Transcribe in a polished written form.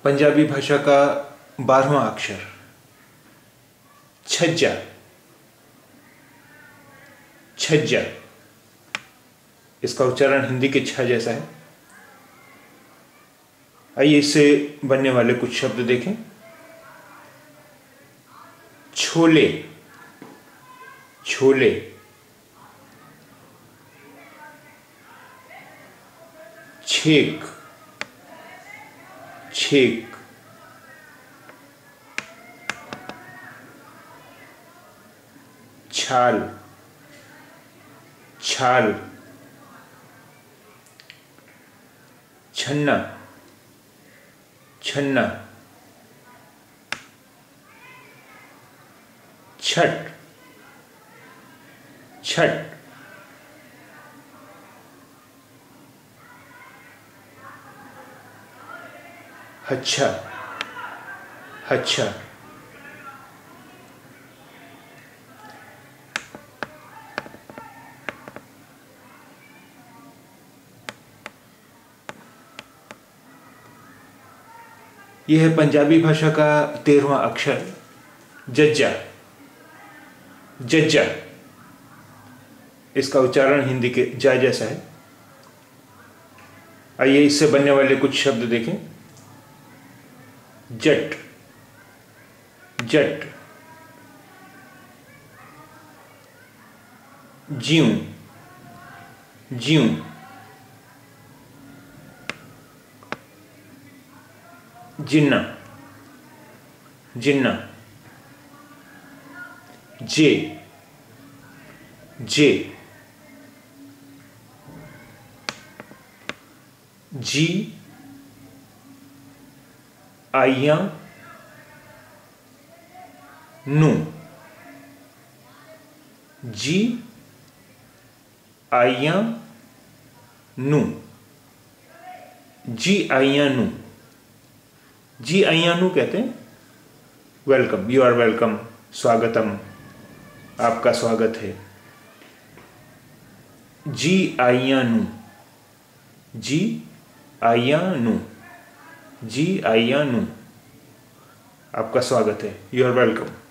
पंजाबी भाषा का 12वां अक्षर छज्जा। छज्जा, इसका उच्चारण हिंदी के छ जैसा है। आइए इससे बनने वाले कुछ शब्द देखें। छोले, छोले। छेक, छेक। छाल, छाल। छन्ना, छन्ना। छठ, छठ। हच्छा, हच्छा। यह है पंजाबी भाषा का 13वां अक्षर जज्जा। जज्जा, इसका उच्चारण हिंदी के जा जैसा है। आइए इससे बनने वाले कुछ शब्द देखें। जट, जट। ज्यूं, ज्यूं। जिन्ना, जिन्ना। जे, जे। जी, आइयां, नू। जी, आइयां, नू। जी आइयां नू। जी आइयां नू कहते हैं वेलकम, यू आर वेलकम, स्वागतम, आपका स्वागत है। जी आइयां नू, जी आइयां नू, जी आइयां नू, आपका स्वागत है, यू आर वेलकम।